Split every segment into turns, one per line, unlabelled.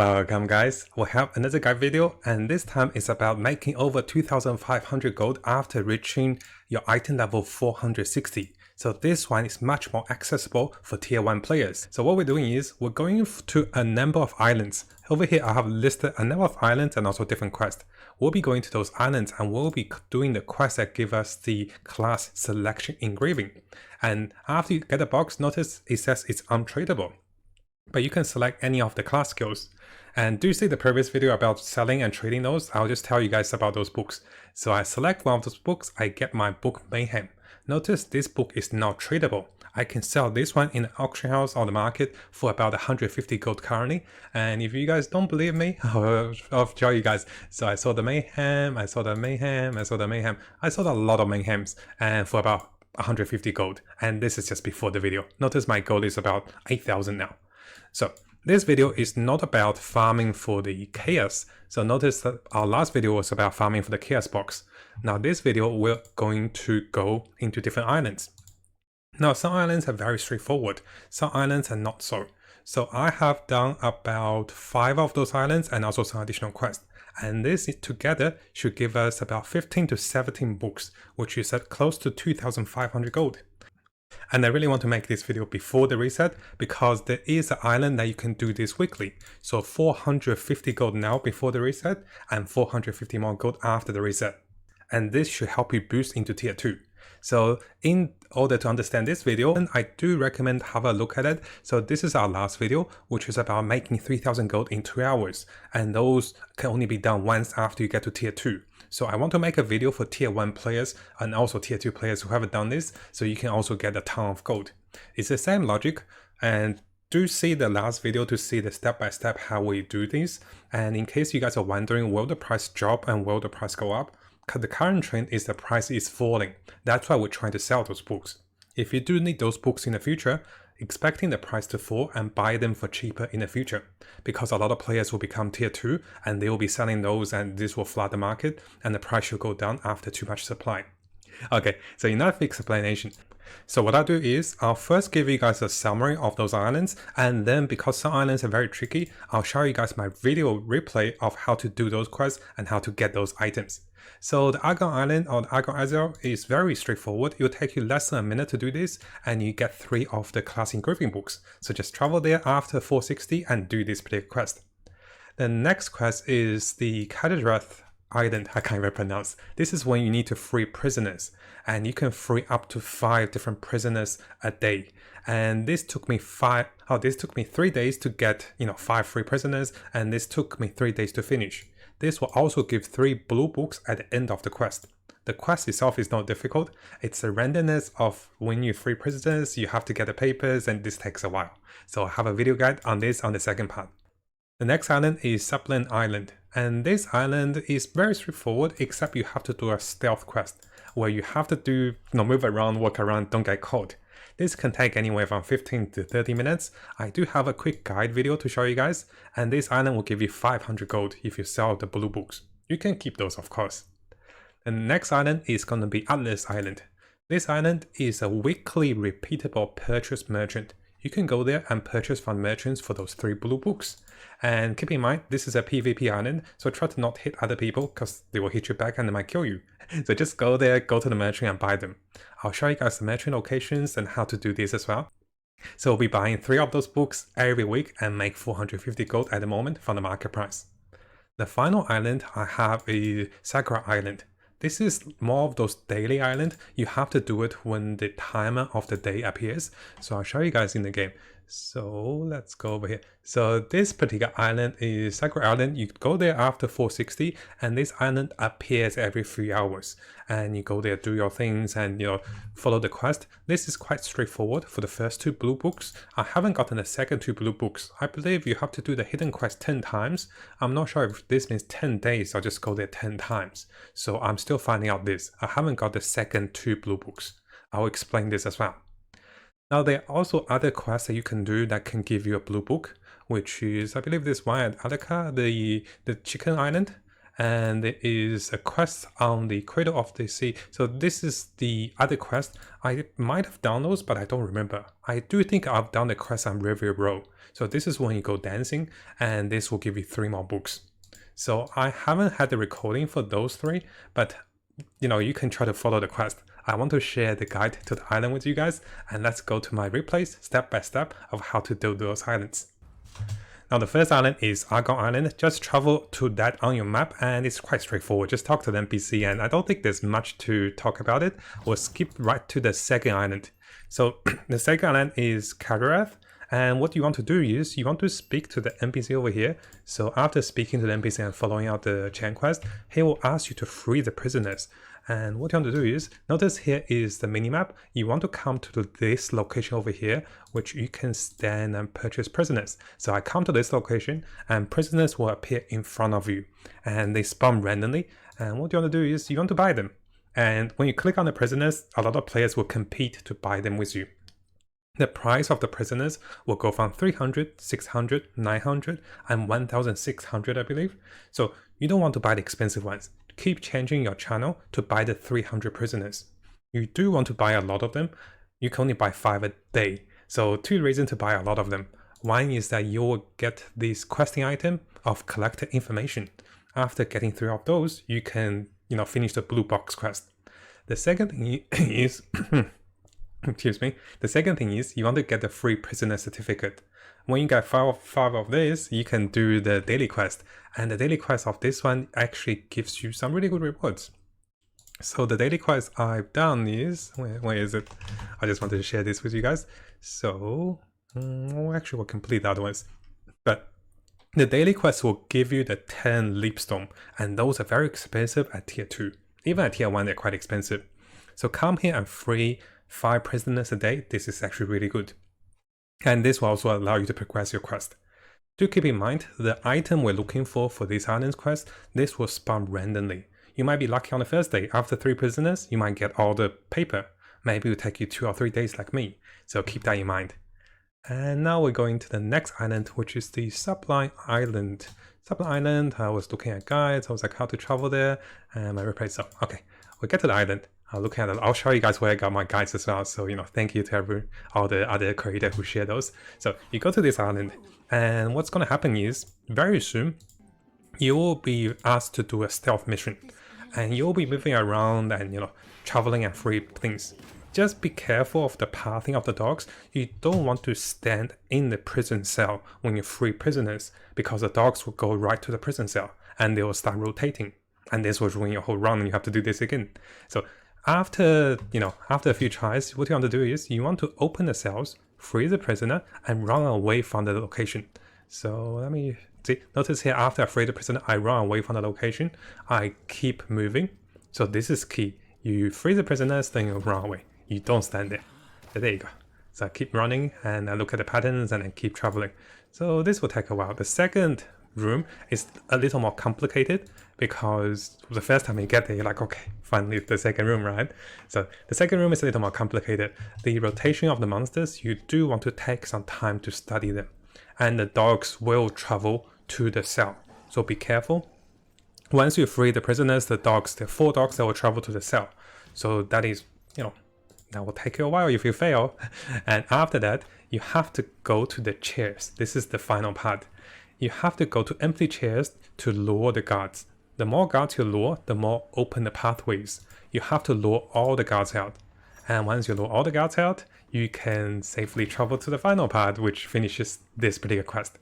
Welcome guys, we have another guide video and this time it's about making over 2500 gold after reaching your item level 460. So this one is much more accessible for tier 1 players. So what we're doing is we're going to a number of islands. Over here I have listed a number of islands and also different quests. We'll be going to those islands and we'll be doing the quests that give us the class selection engraving. And after you get the box, notice it says it's untradeable. But you can select any of the class skills. And do you see the previous video about selling and trading those? I'll just tell you guys about those books. So I select one of those books, I get my book Mayhem. Notice this book is now tradable. I can sell this one in the auction house or the market for about 150 gold currently. And if you guys don't believe me, I'll show you guys. So I sold the Mayhem, I sold the Mayhem, I sold the Mayhem. I sold a lot of Mayhems and for about 150 gold. And this is just before the video. Notice my gold is about 8,000 now. So this video is not about farming for the chaos. So notice that our last video was about farming for the chaos box. Now this video we're going to go into different islands. Now some islands are very straightforward, some islands are not so. So I have done about 5 of those islands and also some additional quests. And this together should give us about 15 to 17 books, which is at close to 2500 gold. And I really want to make this video before the reset because there is an island that you can do this weekly. So 450 gold now before the reset and 450 more gold after the reset. And this should help you boost into tier 2. So in order to understand this video, I do recommend have a look at it. So this is our last video, which is about making 3000 gold in 2 hours. And those can only be done once after you get to tier 2. So I want to make a video for tier 1 players and also tier 2 players who haven't done this, so you can also get a ton of gold. It's the same logic, and do see the last video to see the step-by-step how we do this. And in case you guys are wondering, will the price drop and will the price go up? Because the current trend is the price is falling. That's why we're trying to sell those books. If you do need those books in the future, expecting the price to fall and buy them for cheaper in the future, because a lot of players will become tier 2 and they will be selling those and this will flood the market and the price should go down after too much supply. Okay, so enough explanation. So what I'll do is I'll first give you guys a summary of those islands, and then because some islands are very tricky, I'll show you guys my video replay of how to do those quests and how to get those items. So the Argon Island or the Argon Azure is very straightforward. It will take you less than a minute to do this and you get 3 of the class engraving books. So just travel there after 460 and do this particular quest. The next quest is the Kadrath Island, I can't even pronounce. This is when you need to free prisoners and you can free up to 5 different prisoners a day. And this took me 3 days to get 5 free prisoners, and this took me 3 days to finish. This will also give 3 blue books at the end of the quest. The quest itself is not difficult, it's the randomness of when you free prisoners, you have to get the papers and this takes a while. So I have a video guide on this on the second part. The next island is Subland Island, and this island is very straightforward except you have to do a stealth quest where you have to move around, walk around, don't get caught. This can take anywhere from 15 to 30 minutes. I do have a quick guide video to show you guys, and this island will give you 500 gold if you sell the blue books. You can keep those of course. And the next island is going to be Atlas Island. This island is a weekly repeatable purchase merchant. You can go there and purchase from merchants for those 3 blue books. And keep in mind, this is a PvP island, so try to not hit other people because they will hit you back and they might kill you. So just go there, go to the merchant and buy them. I'll show you guys the merchant locations and how to do this as well. So we'll be buying 3 of those books every week and make 450 gold at the moment from the market price. The final island I have is Sakura Island. This is more of those daily island. You have to do it when the timer of the day appears. So I'll show you guys in the game. So let's go over here. So this particular island is Sakura Island. You go there after 460 and this island appears every 3 hours. And you go there, do your things and follow the quest. This is quite straightforward for the first 2 blue books. I haven't gotten the second 2 blue books. I believe you have to do the hidden quest 10 times. I'm not sure if this means 10 days or just go there 10 times. So I'm still finding out this. I haven't got the second 2 blue books. I'll explain this as well. Now there are also other quests that you can do that can give you a blue book, which is, I believe this one at Alaka, the chicken island. and there is a quest on the Cradle of the Sea. So this is the other quest. I might have done those, but I don't remember. I do think I've done the quest on River Row. So this is when you go dancing, and this will give you 3 more books. So I haven't had the recording for those 3, but you can try to follow the quest. I want to share the guide to the island with you guys, and let's go to my replays step by step of how to do those islands. Now the first island is Argon Island. Just travel to that on your map, and it's quite straightforward. Just talk to the NPC, and I don't think there's much to talk about it. We'll skip right to the second island. So the second island is Kadarath, and what you want to do is you want to speak to the NPC over here. So after speaking to the NPC and following out the chain quest, he will ask you to free the prisoners. And what you want to do is, notice here is the minimap. You want to come to this location over here, which you can stand and purchase prisoners. So I come to this location, and prisoners will appear in front of you, and they spawn randomly. And what you want to do is you want to buy them. And when you click on the prisoners, a lot of players will compete to buy them with you. The price of the prisoners will go from 300, 600, 900, and 1600, I believe. So you don't want to buy the expensive ones. Keep changing your channel to buy the 300 prisoners. You do want to buy a lot of them. You can only buy 5 a day. So 2 reasons to buy a lot of them. One is that you will get this questing item of collected information. After getting 3 of those, you can finish the blue box quest. The second thing is excuse me. The second thing is you want to get the free prisoner certificate. When you get 5 of this, you can do the daily quest. And the daily quest of this one actually gives you some really good rewards. So the daily quest I've done is, where is it? I just wanted to share this with you guys. So, actually we'll complete the other ones. But the daily quest will give you the 10 Leapstone. And those are very expensive at tier 2. Even at tier 1, they're quite expensive. So come here and free 5 prisoners a day. This is actually really good. And this will also allow you to progress your quest. Do keep in mind, the item we're looking for this island's quest, this will spawn randomly. You might be lucky on the first day. After 3 prisoners, you might get all the paper. Maybe it will take you 2 or 3 days like me. So keep that in mind. And now we're going to the next island, which is the Sublime Island. Sublime Island, I was looking at guides. I was like, how to travel there. And my replay. So, okay, we get to the island. Looking at it, I'll show you guys where I got my guides as well. So, thank you to all the other creators who share those. So you go to this island, and what's going to happen is very soon you will be asked to do a stealth mission, and you'll be moving around and traveling and free things. Just be careful of the pathing of the dogs. You don't want to stand in the prison cell when you free prisoners, because the dogs will go right to the prison cell and they will start rotating, and this will ruin your whole run and you have to do this again. So after a few tries, what you want to do is you want to open the cells, free the prisoner, and run away from the location. So let me see. Notice here, after I free the prisoner, I run away from the location. I keep moving. So this is key. You free the prisoners, then you run away. You don't stand there. So there you go. So I keep running and I look at the patterns and I keep traveling. So this will take a while. The second room is a little more complicated, because the first time you get there, you're like, okay, finally the second room, right? So the second room is a little more complicated. The rotation of the monsters, you do want to take some time to study them. And the dogs will travel to the cell. So be careful. Once you free the prisoners, there are 4 dogs that will travel to the cell. So that is, that will take you a while if you fail. And after that, you have to go to the chairs. This is the final part. You have to go to empty chairs to lure the guards. The more guards you lure, the more open the pathways. You have to lure all the guards out. And once you lure all the guards out, you can safely travel to the final part, which finishes this particular quest.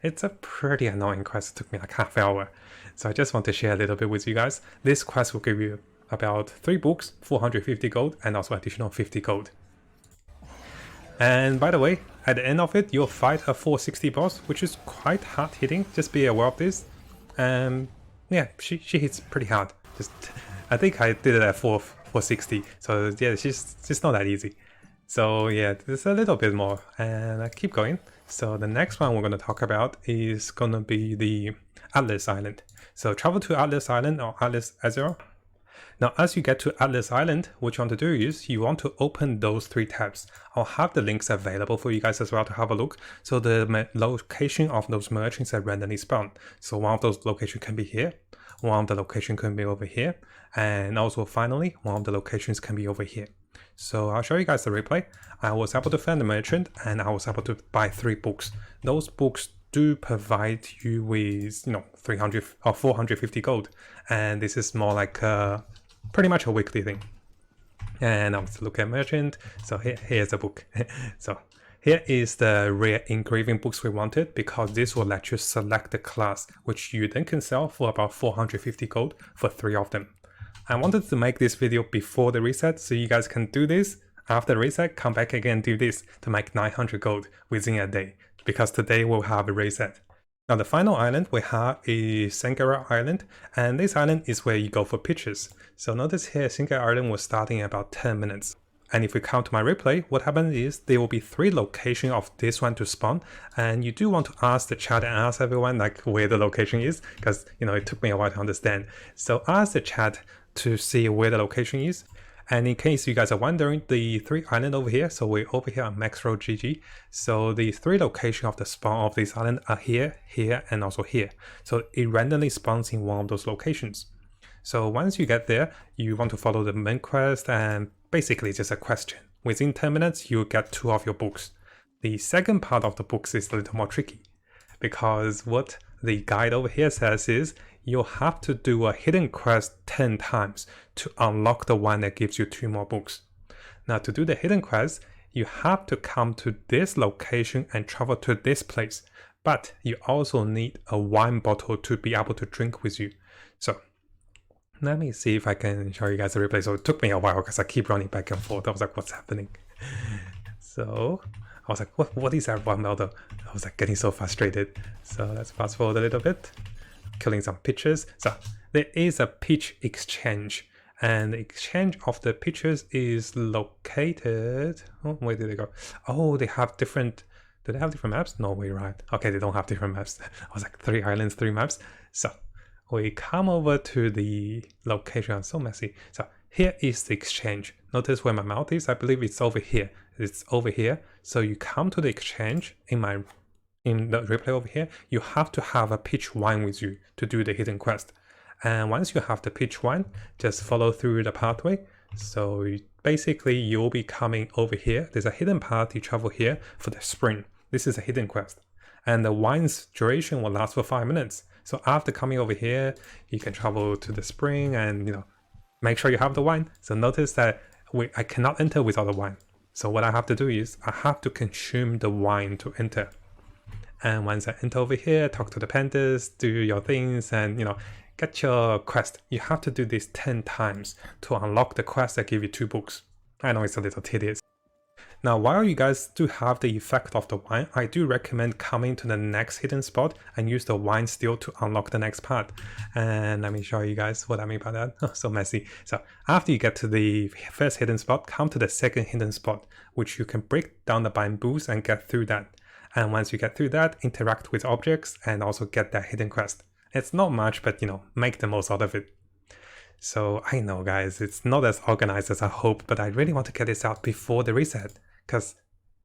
It's a pretty annoying quest. It took me like half an hour. So I just want to share a little bit with you guys. This quest will give you about 3 books, 450 gold, and also additional 50 gold. And by the way, at the end of it, you'll fight a 460 boss, which is quite hard hitting. Just be aware of this. Yeah, she hits pretty hard. I think I did it at 460. So yeah, she's not that easy. So yeah, there's a little bit more, and I keep going. So the next one we're going to talk about is going to be the Atlas Island. So travel to Atlas Island or Atlas Azure. Now, as you get to Atlas Island, what you want to do is you want to open those 3 tabs. I'll have the links available for you guys as well to have a look. So the location of those merchants are randomly spawned. So one of those locations can be here. one of the locations can be over here, and also finally one of the locations can be over here. So I'll show you guys the replay. I was able to find the merchant and I was able to buy 3 books. Those books do provide you with 300 or 450 gold, and this is more like pretty much a weekly thing. And I'll look at merchant. So here's the book. So here is the rare engraving books we wanted, because this will let you select the class, which you then can sell for about 450 gold for 3 of them. I wanted to make this video before the reset, so you guys can do this. After the reset, come back again and do this to make 900 gold within a day, because today we'll have a reset. Now the final island we have is Singara Island, and this island is where you go for pictures. So notice here Singara Island was starting in about 10 minutes. And if we count my replay, what happens is there will be 3 locations of this one to spawn, and you do want to ask the chat and ask everyone like where the location is, because it took me a while to understand. So ask the chat to see where the location is. And in case you guys are wondering, the 3 island over here, so we're over here on Max Road GG. So the 3 locations of the spawn of this island are here, here, and also here. So it randomly spawns in one of those locations. So once you get there, you want to follow the main quest, and basically it's just a question. Within 10 minutes, you get 2 of your books. The second part of the books is a little more tricky, because what the guide over here says is you'll have to do a hidden quest 10 times to unlock the one that gives you 2 more books. Now to do the hidden quest, you have to come to this location and travel to this place, but you also need a wine bottle to be able to drink with you. So let me see if I can show you guys the replay. So it took me a while because I keep running back and forth. I was like, what's happening? So I was like, what is that one Melo? I was like getting so frustrated. So let's fast forward a little bit. Killing some pitchers. So there is a pitch exchange, and the exchange of the pitchers is located. Oh, where did they go? Oh, they have different. Do they have different maps? No, we're right. Okay, they don't have different maps. I was like 3 islands, 3 maps. So we come over to the location. I'm so messy. So here is the exchange. Notice where my mouth is. I believe it's over here. It's over here. So you come to the exchange in the replay over here. You have to have a peach wine with you to do the hidden quest. And once you have the peach wine, just follow through the pathway. So basically you'll be coming over here. There's a hidden path. You travel here for the spring. This is a hidden quest. And the wine's duration will last for 5 minutes. So after coming over here, you can travel to the spring and make sure you have the wine. So notice that I cannot enter without the wine. So what I have to do is I have to consume the wine to enter. And once I enter over here, talk to the pandas, do your things, and get your quest. You have to do this 10 times to unlock the quest that give you 2 books. I know it's a little tedious. Now, while you guys do have the effect of the wine, I do recommend coming to the next hidden spot and use the wine still to unlock the next part. And let me show you guys what I mean by that. Oh, so messy. So after you get to the first hidden spot, come to the second hidden spot, which you can break down the bamboos and get through that. And once you get through that, interact with objects and also get that hidden quest. It's not much, but make the most out of it. So I know guys, it's not as organized as I hoped, but I really want to get this out before the reset. Because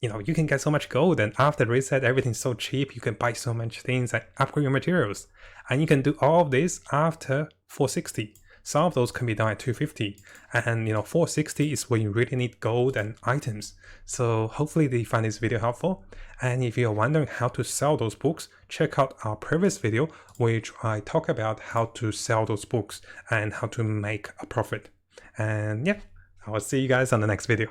you can get so much gold, and after the reset everything's so cheap, you can buy so much things and upgrade your materials. And you can do all of this after 460. Some of those can be done at 250, and 460 is where you really need gold and items. So hopefully you find this video helpful, and if you're wondering how to sell those books, check out our previous video which I talk about how to sell those books and how to make a profit. And yeah, I will see you guys on the next video.